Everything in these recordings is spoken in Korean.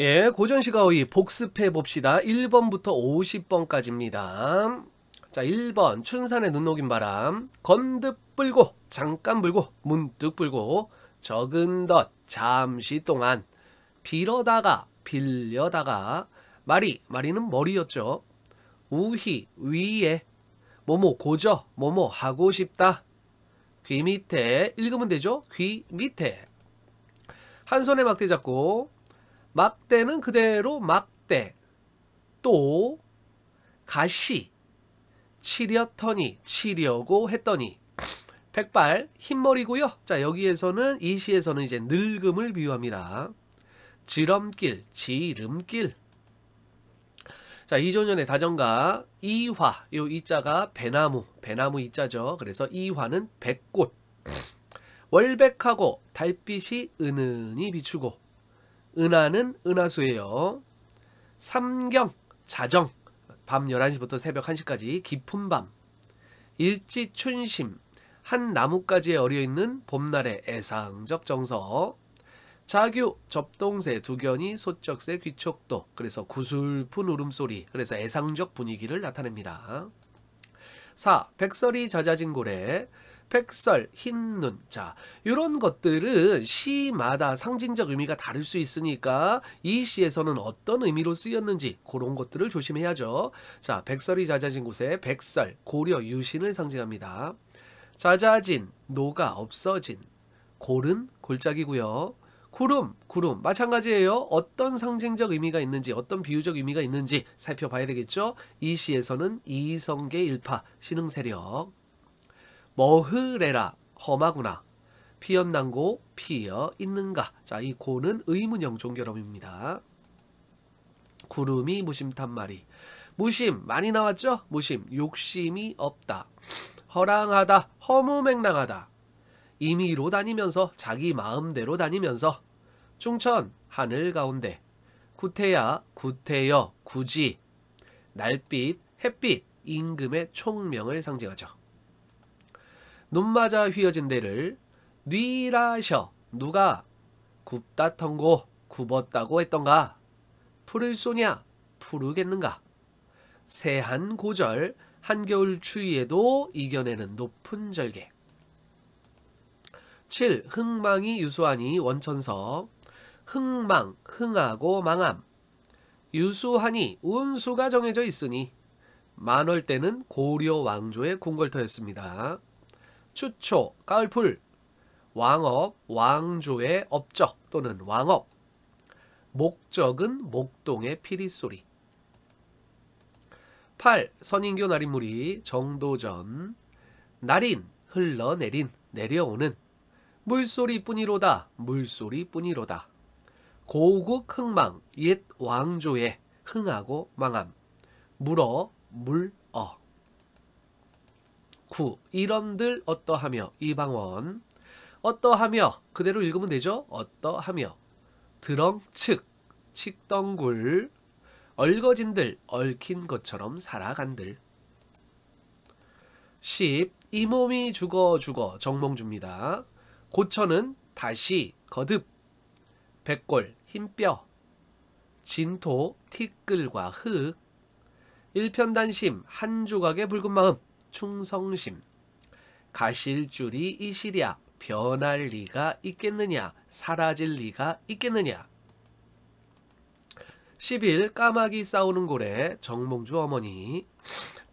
예, 고전시가의 복습해 봅시다. 1번부터 50번까지입니다. 자, 1번 춘산에 눈 녹인 바람. 건득 불고 잠깐 불고 문득 불고 적은 덧 잠시 동안 빌어다가 빌려다가 마리는 머리였죠. 우희 위에 뭐뭐 고저 뭐뭐 하고 싶다. 귀 밑에 읽으면 되죠. 귀 밑에 한 손에 막대 잡고 막대는 그대로 막대. 또 가시 치려더니 치려고 했더니 백발 흰머리고요. 자, 여기에서는 이 시에서는 이제 늙음을 비유합니다. 지름길 지름길. 자, 이조년의 다정가 이화, 요 이자가 배나무 이자죠. 그래서 이화는 백꽃. 월백하고 달빛이 은은히 비추고 은하는 은하수예요. 삼경 자정 밤 11시부터 새벽 1시까지 깊은 밤. 일지춘심 한 나뭇가지에 어려있는 봄날의 애상적 정서. 자규 접동새 두견이 소쩍새 귀촉도. 그래서 구슬픈 울음소리. 그래서 애상적 분위기를 나타냅니다. 4. 백설이 잦아진 고래. 백설, 흰눈. 자, 이런 것들은 시마다 상징적 의미가 다를 수 있으니까 이 시에서는 어떤 의미로 쓰였는지 그런 것들을 조심해야죠. 자, 백설이 잦아진 곳에 백설, 고려, 유신을 상징합니다. 잦아진, 녹아, 없어진. 골은 골짜기고요. 구름 마찬가지예요. 어떤 상징적 의미가 있는지 어떤 비유적 의미가 있는지 살펴봐야 되겠죠. 이 시에서는 이성계 일파, 신흥세력. 머흐레라 험하구나. 피었난고 피어 있는가. 자, 이 고는 의문형 종결음입니다. 구름이 무심탄 말이. 무심 많이 나왔죠. 무심 욕심이 없다. 허랑하다 허무맹랑하다. 임의로 다니면서 자기 마음대로 다니면서. 충천 하늘 가운데. 구태야 구태여 굳이. 날빛 햇빛 임금의 총명을 상징하죠. 눈 맞아 휘어진 데를 뉘라셔. 누가 굽다 턴고 굽었다고 했던가. 풀을 쏘냐 푸르겠는가. 새한 고절 한겨울 추위에도 이겨내는 높은 절개. 7. 흥망이 유수하니 원천서. 흥망 흥하고 망함. 유수하니 운수가 정해져 있으니. 만월 때는 고려 왕조의 궁궐터였습니다. 추초 가을풀. 왕업 왕조의 업적 또는 왕업. 목적은 목동의 피리소리. 8. 선인교 날인물이 정도전. 날인 흘러내린 내려오는. 물소리뿐이로다 물소리뿐이로다. 고국 흥망 옛 왕조의 흥하고 망함. 물어 물어. 9. 이런들 어떠하며 이방원. 어떠하며 그대로 읽으면 되죠. 어떠하며. 드렁측 칡덩굴. 얽어진들 얽힌 것처럼 살아간들. 10. 이 몸이 죽어 정몽주입니다. 고천은 다시 거듭. 백골 흰뼈. 진토 티끌과 흙. 일편단심 한 조각의 붉은 마음. 충성심. 가실줄이 이시랴. 변할 리가 있겠느냐. 사라질 리가 있겠느냐. 11. 까마귀 싸우는 고래. 정몽주 어머니.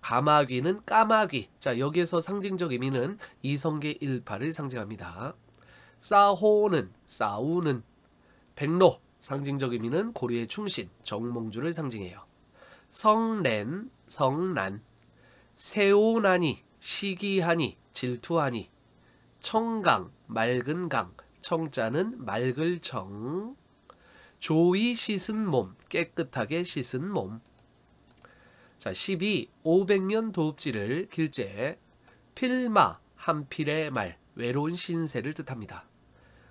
까마귀는 까마귀. 자, 여기에서 상징적 의미는 이성계 일파를 상징합니다. 싸호는 싸우는. 백로 상징적 의미는 고려의 충신 정몽주를 상징해요. 성렌 성난. 세오나니 시기하니 질투하니. 청강 맑은 강. 청자는 맑을 청. 조이 씻은 몸 깨끗하게 씻은 몸. 자, 12. 500년 도읍지를 길재. 필마 한필의 말 외로운 신세를 뜻합니다.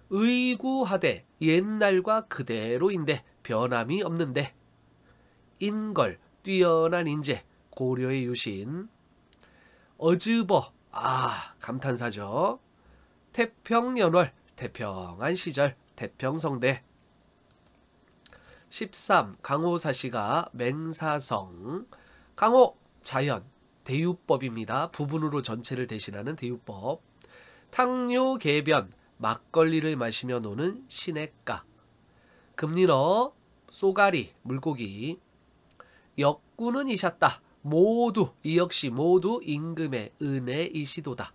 의구하되 옛날과 그대로인데 변함이 없는데. 인걸 뛰어난 인재 고려의 유신. 어즈버 감탄사죠. 태평연월 태평한 시절 태평성대. 13. 강호사시가 맹사성. 강호 자연 대유법입니다. 부분으로 전체를 대신하는 대유법. 탕료 개변 막걸리를 마시며 노는 시냇가. 금리너 쏘가리 물고기. 역구는 이셨다. 모두 이 역시 모두 임금의 은혜이시도다.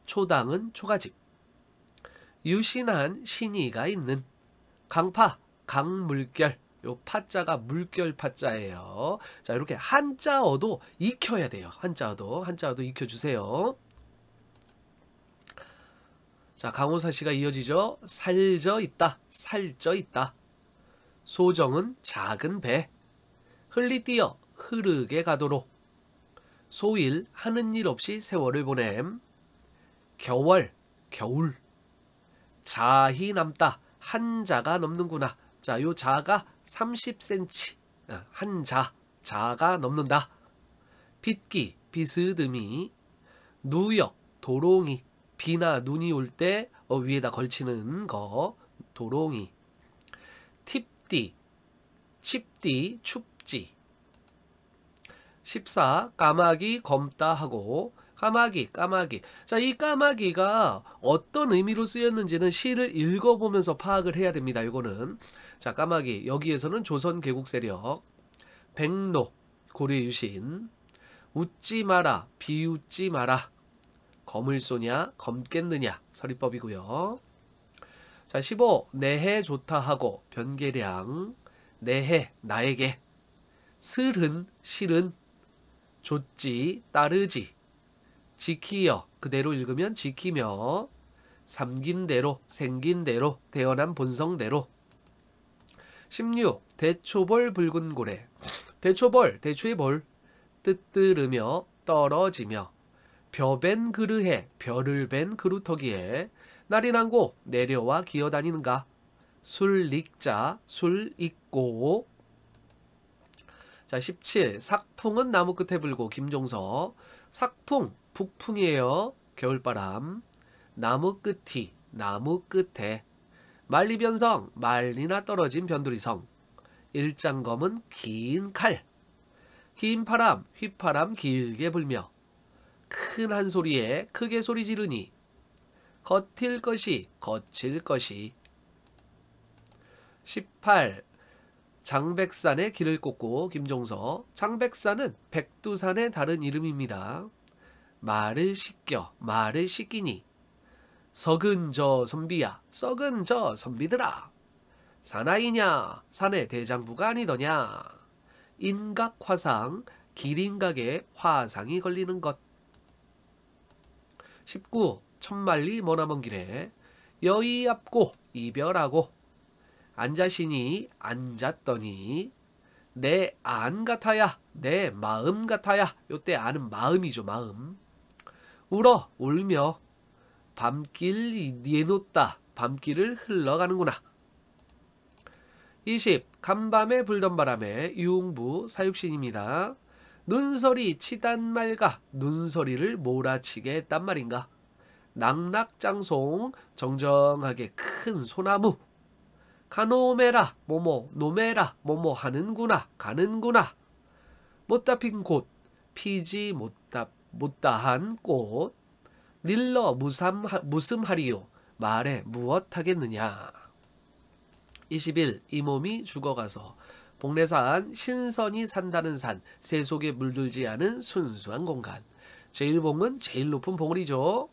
초당은 초가집. 유신한 신이가 있는. 강파 강물결. 요 파자가 물결 파자예요. 자, 이렇게 한자어도 익혀야 돼요. 한자어도 익혀주세요. 자, 강호사시가 이어지죠. 살져 있다. 살쪄 있다. 소정은 작은 배. 흘리뛰어 흐르게 가도록. 소일 하는 일 없이 세월을 보냄. 겨월 겨울. 자히 남다. 한자가 넘는구나. 자, 요 자가 30cm. 자가 넘는다. 빗기 비스듬히. 누역 도롱이. 비나 눈이 올 때 위에다 걸치는 거 도롱이. 팁띠 칩띠 춥지. 14. 까마귀 검다 하고. 까마귀. 자, 이 까마귀가 어떤 의미로 쓰였는지는 시를 읽어보면서 파악을 해야 됩니다. 이거는. 자, 까마귀. 여기에서는 조선 개국 세력. 백로 고려 유신. 웃지 마라. 비웃지 마라. 검을 쏘냐 검겠느냐 서리법이고요. 자, 15. 내해 좋다 하고. 변계량. 내해 나에게. 슬은 실은. 좋지 따르지. 지키여 그대로 읽으면 지키며. 삼긴 대로 생긴 대로 태어난 본성대로. 16. 대초벌 붉은 고래. 대초벌 대추의 벌. 뜨뜨르며 떨어지며. 벼벤 그르해 별을 벤 그루터기에. 날이 난고 내려와 기어다니는가. 술 익자 술 익고. 자, 17. 삭풍은 나무 끝에 불고. 김종서. 삭풍 북풍이에요. 겨울바람. 나무 끝이 나무 끝에. 만리변성 말리나 떨어진 변두리성. 일장검은 긴 칼. 긴 바람 휘파람 길게 불며. 큰 한 소리에 크게 소리 지르니. 거칠 것이 거칠 것이. 18. 장백산의 길을 꽂고. 김종서. 장백산은 백두산의 다른 이름입니다. 말을 씻겨 말을 씻기니. 석은 저 선비야 썩은 저 선비들아. 사나이냐 사내 대장부가 아니더냐. 인각 화상 길인각에 화상이 걸리는 것. 19. 천만리 머나먼 길에. 여의 앞고 이별하고. 앉아시니 앉았더니. 내 안 같아야 내 마음 같아야. 요때 아는 마음이죠. 마음. 울어 울며. 밤길 내놓다 밤길을 흘러가는구나. 20. 간밤에 불던 바람에. 유흥부 사육신입니다. 눈소리 치단 말가. 눈소리를 몰아치게 했단 말인가. 낙낙장송 정정하게 큰 소나무. 가노메라 뭐뭐 노메라 뭐뭐 하는구나 가는구나. 못다 핀 곳 피지 못다한 꽃. 닐러 무슴하리요 말에 무엇하겠느냐. 21. 이 몸이 죽어가서. 복례산 신선이 산다는 산. 새 속에 물들지 않은 순수한 공간. 제일봉은 제일 높은 봉우리죠.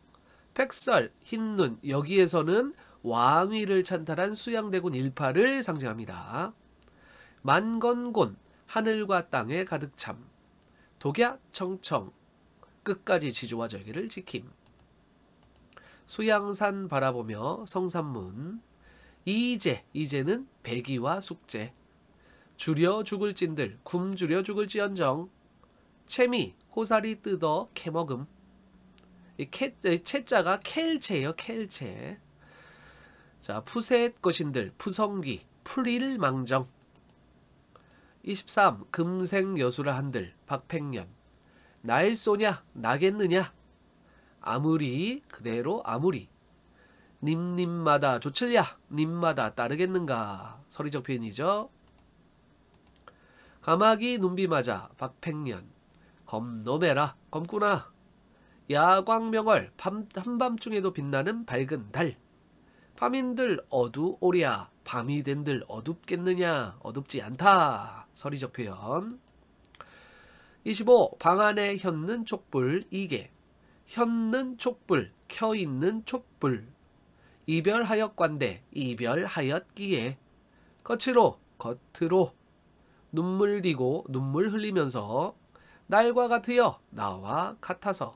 백설 흰눈. 여기에서는 왕위를 찬탈한 수양대군 일파를 상징합니다. 만건곤 하늘과 땅에 가득 참. 독야 청청 끝까지 지조와 절개를 지킴. 수양산 바라보며 성산문. 이제는 배기와 숙제. 줄여 죽을 찐들 굶주려 죽을지언정. 채미 고사리 뜯어 캐먹음. 이 채자가 켈체예요. 켈체. 자, 푸셋 것인들 푸성귀 풀일망정. 23. 금생 여수라 한들 박팽년. 날 쏘냐 나겠느냐. 아무리 그대로 아무리. 님마다 조칠야 님마다 따르겠는가. 서리적 표현이죠. 가마귀 눈비 맞아 박팽년. 검노매라 검구나. 야광명월 한밤중에도 빛나는 밝은 달. 밤인들 어두오랴 밤이 된들 어둡겠느냐 어둡지 않다. 서리적 표현. 25. 방 안에 혔는 촛불 이게. 혔는 촛불 켜있는 촛불. 이별하였관대 이별하였기에. 겉으로 눈물 띠고 눈물 흘리면서 날과 같으여 나와 같아서.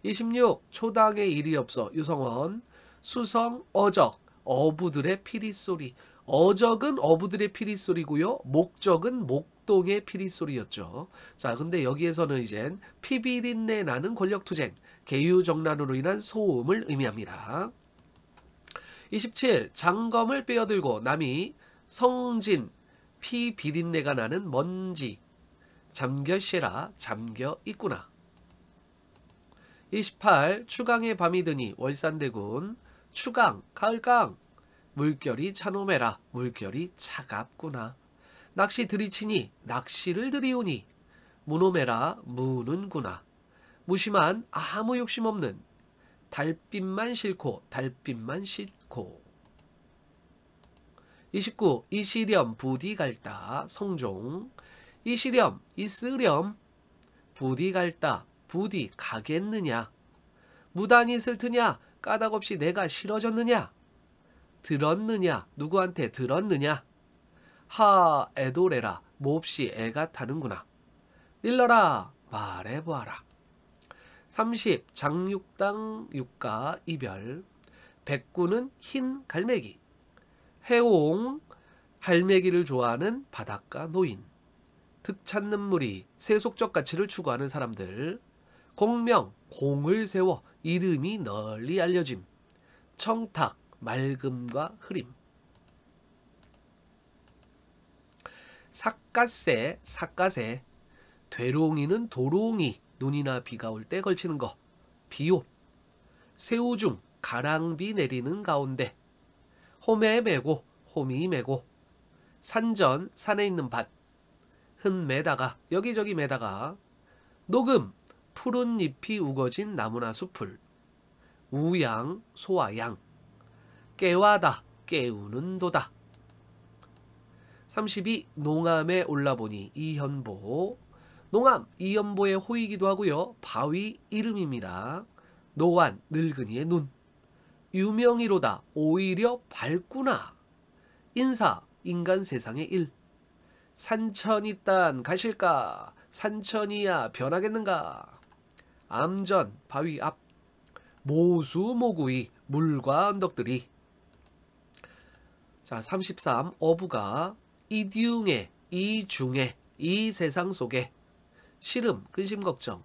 26. 초당에 일이 없어 유성원. 수성 어적 어부들의 피리소리. 어적은 어부들의 피리소리고요. 목적은 목동의 피리소리였죠. 자, 근데 여기에서는 이젠 피비린내 나는 권력투쟁, 계유정난으로 인한 소음을 의미합니다. 27. 장검을 빼어들고 남이 성진 피비린내가 나는 먼지. 잠겨쉬라 잠겨 있구나. 28. 추강의 밤이 드니 월산대군. 추강 가을강. 물결이 차노매라 물결이 차갑구나. 낚시 들이치니 낚시를 들이오니. 무노매라 무는구나. 무심한 아무 욕심 없는. 달빛만 싫고 달빛만 싫고. 29. 이시렴 부디 갈다 성종. 이시렴 있으렴 부디 갈다 부디 가겠느냐. 무단히 슬트냐 까닭없이 내가 싫어졌느냐. 들었느냐 누구한테 들었느냐. 하 애도래라 몹시 애가 타는구나. 일러라 말해보아라. 30. 장육당 육가 이별. 백구는 흰 갈매기. 해옹 갈매기를 좋아하는 바닷가 노인. 득 찾는 무리 세속적 가치를 추구하는 사람들. 공명 공을 세워 이름이 널리 알려짐. 청탁 맑음과 흐림. 삿갓새 삿갓새. 되롱이는 도롱이 눈이나 비가 올 때 걸치는 거. 비옷. 새우중 가랑비 내리는 가운데. 홈에 메고 홈이 메고. 산전 산에 있는 밭. 흔 매다가 여기저기 매다가. 녹음 푸른 잎이 우거진 나무나 숲을. 우양 소와 양. 깨와다 깨우는 도다. 32. 농암에 올라보니 이현보. 농암 이현보의 호이기도 하고요. 바위 이름입니다. 노안 늙은이의 눈. 유명이로다 오히려 밝구나. 인사 인간 세상의 일. 산천이 딴 가실까 산천이야 변하겠는가. 암전 바위 앞. 모수모구이 물과 언덕들이. 자, 33. 어부가 이중에 이중에 이 세상 속에. 시름 근심 걱정.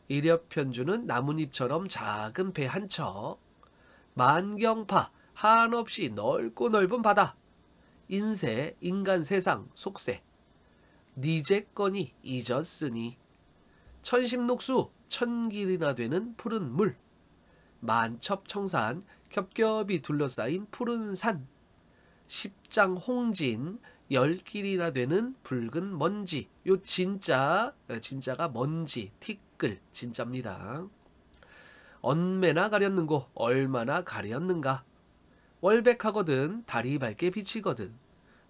이렵편주는 나뭇잎처럼 작은 배 한 척. 만경파 한없이 넓고 넓은 바다. 인세 인간 세상 속세. 니제거니 잊었으니. 천심녹수 천길이나 되는 푸른 물. 만첩청산 겹겹이 둘러싸인 푸른 산. 십장 홍진 열길이나 되는 붉은 먼지. 요 진짜가 먼지 티끌 진짜입니다. 언매나 가렸는고 얼마나 가렸는가. 월백하거든 달이 밝게 비치거든.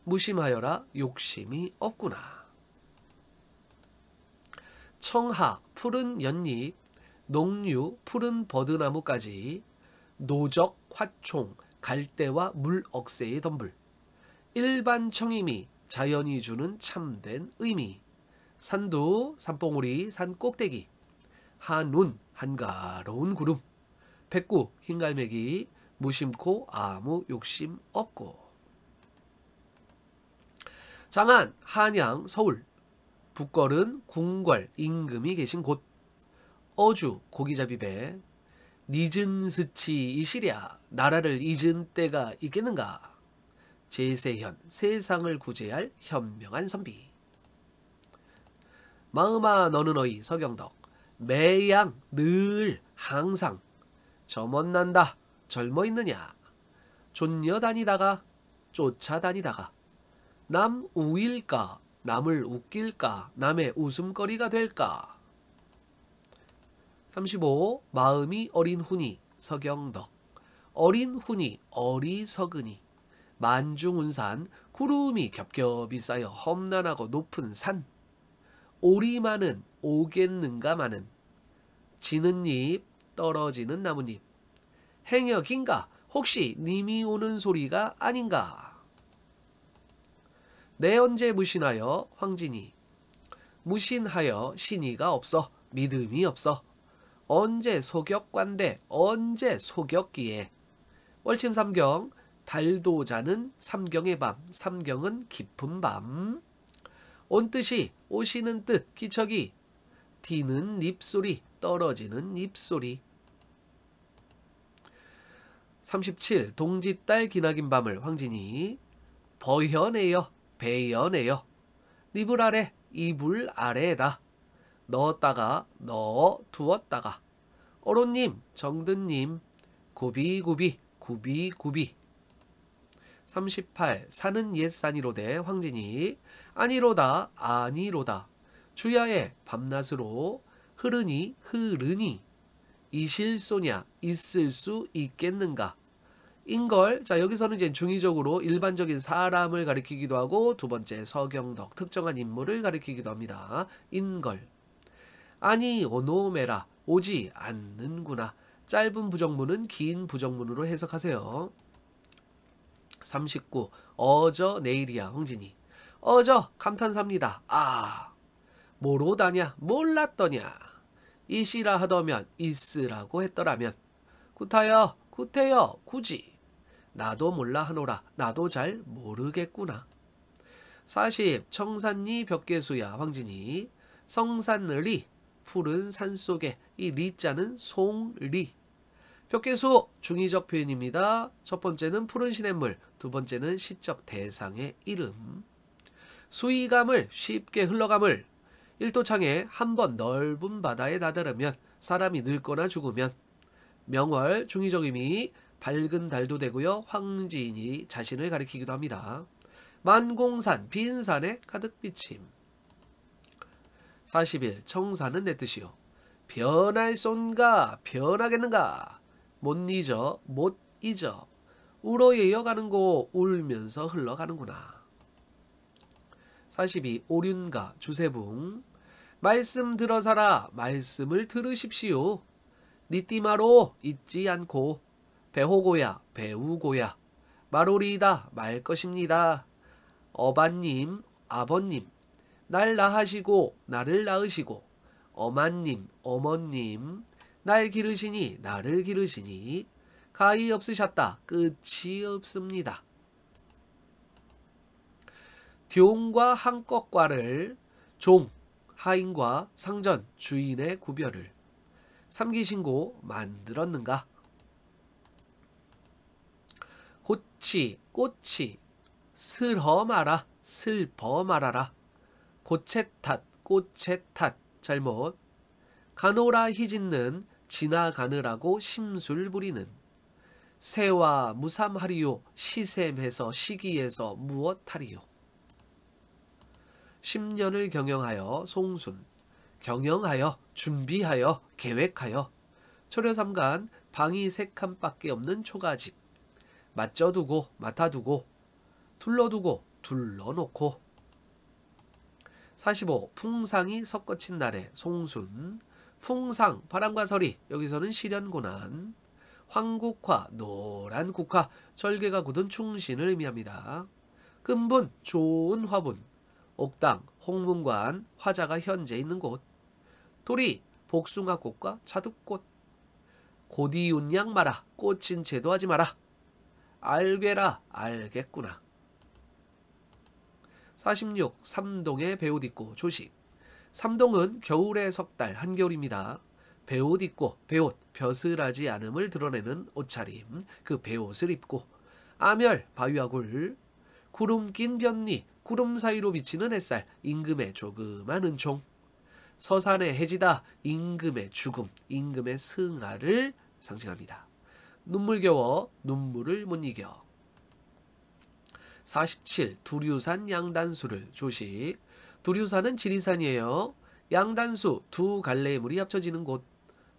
무심하여라 욕심이 없구나. 청하 푸른 연잎. 농류 푸른 버드나무까지. 노적 화총 갈대와 물억새의 덤불. 일반 청임이 자연이 주는 참된 의미. 산도 산봉우리 산 꼭대기. 한운 한가로운 구름. 백구 흰갈매기 무심코 아무 욕심 없고. 장안 한양 서울. 북걸은 궁궐 임금이 계신 곳. 어주 고기잡이배. 늦은 스치 이시랴 나라를 잊은 때가 있겠는가. 제세현 세상을 구제할 현명한 선비. 마음아 너는 어이 서경덕. 매양 늘 항상. 점원난다 젊어 있느냐. 존여 다니다가 쫓아다니다가. 남 우일까 남을 웃길까? 남의 웃음거리가 될까? 35. 마음이 어린 훈이 서경덕. 어린 훈이 어리석으니 만중운산 구름이 겹겹이 쌓여 험난하고 높은 산. 오리만은 오겠는가 마는 지는 잎 떨어지는 나뭇잎. 행여긴가 혹시 님이 오는 소리가 아닌가. 내 언제 무신하여 황진이. 무신하여 신의가 없어 믿음이 없어. 언제 소격관대 언제 소격기에. 월침 삼경 달도 자는 삼경의 밤. 삼경은 깊은 밤. 온 뜻이 오시는 뜻 기척이. 디는 입소리 떨어지는 입소리. 37. 동짓달 기나긴 밤을 황진이. 버혀내여 베여내여. 니불 아래 이불 아래에다. 넣었다가 넣어 두었다가. 어로님 정든님 구비구비 구비구비. 38. 사는 옛산이로되 황진이. 아니로다 아니로다. 주야에 밤낮으로 흐르니 흐르니. 이실소냐 있을 수 있겠는가. 인걸. 자, 여기서는 이제 중의적으로 일반적인 사람을 가리키기도 하고 두 번째 서경덕 특정한 인물을 가리키기도 합니다. 인걸. 아니 오노메라 오지 않는구나. 짧은 부정문은 긴 부정문으로 해석하세요. 39. 어저 내일이야 황진이. 어저 감탄삽니다. 아 모로다냐 몰랐더냐. 이시라 하더면 있으라고 했더라면. 구타여 구태여 굳이. 나도 몰라 하노라. 나도 잘 모르겠구나. 40. 청산리 벽계수야 황진이. 성산리 푸른 산속에. 이 리자는 송리. 벽계수 중의적 표현입니다. 첫 번째는 푸른 시냇물, 두 번째는 시적 대상의 이름. 수위감을 쉽게 흘러감을. 일도창에 한번 넓은 바다에 다다르면 사람이 늙거나 죽으면. 명월 중의적 의미 밝은 달도 되고요. 황진이 자신을 가리키기도 합니다. 만공산 빈산에 가득 비침. 41. 청산은 내 뜻이요. 변할 쏜가 변하겠는가. 못 잊어 못 잊어. 울어예여 가는고 울면서 흘러가는구나. 42. 오륜가 주세붕. 말씀 들어사라 말씀을 들으십시오. 니띠마로 잊지 않고. 배호고야 배우고야. 말오리이다 말 것입니다. 어반님 아버님 날 낳으시고 나를 낳으시고. 어만님 어머님 날 기르시니 나를 기르시니. 가히 없으셨다 끝이 없습니다. 듀옹과 한껏과를. 종 하인과 상전 주인의 구별을. 삼기신고 만들었는가. 고치 꽃이. 슬허 마라 슬퍼 말아라. 고채 탓 꽃의 탓 잘못. 가노라 희짓는 지나가느라고 심술 부리는. 새와 무삼하리요 시샘해서 시기에서 무엇하리요. 10년을 경영하여 송순. 경영하여 준비하여 계획하여. 초려삼간 방이 3칸밖에 없는 초가집. 맞져두고 맡아두고 둘러두고 둘러놓고. 45. 풍상이 섞어친 날에 송순. 풍상 바람과 서리. 여기서는 시련고난. 황국화 노란 국화 절개가 굳은 충신을 의미합니다. 근분 좋은 화분. 옥당 홍문관 화자가 현재 있는 곳. 도리 복숭아꽃과 차둑꽃. 고디운양 마라 꽃인 채도 하지 마라. 알게라 알겠구나. 46. 삼동에 배옷 입고 조식. 삼동은 겨울의 석달 한겨울입니다. 배옷 입고 배옷 벼슬하지 않음을 드러내는 옷차림. 그 배옷을 입고. 아멸 바위와굴. 구름 낀 변리 구름 사이로 비치는 햇살. 임금의 조그만 은총. 서산의 해지다 임금의 죽음 임금의 승하를 상징합니다. 눈물겨워 눈물을 못 이겨. 47. 두류산 양단수를 조식. 두류산은 지리산이에요. 양단수 두 갈래의 물이 합쳐지는 곳.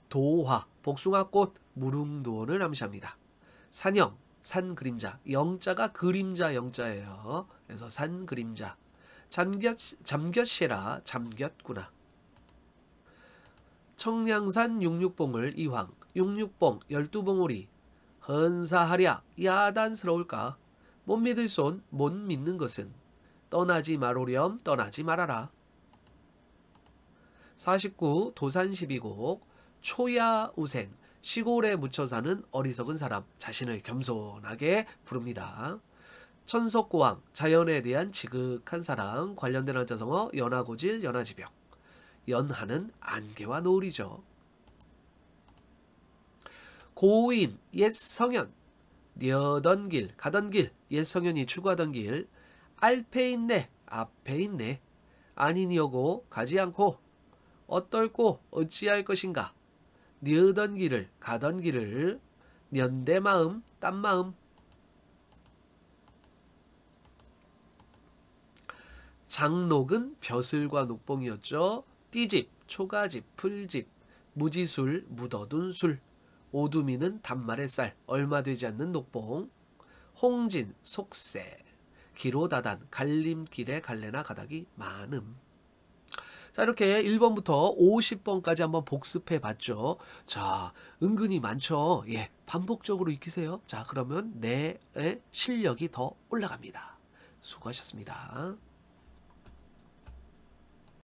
도화 복숭아꽃 무릉도원을 암시합니다. 산영 산 그림자 영자가 그림자 영자예요. 그래서 산 그림자. 잠겼시라 잠겼구나. 청량산 육육봉을 이황 육육봉 12봉오리 헌사하랴 야단스러울까. 못 믿을 손 못 믿는 것은 떠나지 말오렴 떠나지 말아라. 49. 도산 12곡 초야우생 시골에 묻혀 사는 어리석은 사람 자신을 겸손하게 부릅니다. 천석고왕 자연에 대한 지극한 사랑 관련된 한자성어 연하고질 연하지벽. 연하는 안개와 노을이죠. 고인 옛 성현 뉘어던 길 가던 길 옛 성현이 추구하던 길 알페 있네 앞에 있네 아니니오고 가지 않고 어떨꼬 어찌할 것인가. 뉘어던 길을 가던 길을 년대 마음 딴 마음. 장록은 벼슬과 녹봉이었죠. 띠집 초가집 풀집 무지술 묻어둔 술. 오두미는 단말의 쌀 얼마 되지 않는 녹봉. 홍진 속세 기로다단 갈림길에 갈래나 가닥이 많음. 자, 이렇게 1번부터 50번까지 한번 복습해 봤죠. 자, 은근히 많죠. 예, 반복적으로 익히세요. 자, 그러면 내 실력이 더 올라갑니다. 수고하셨습니다.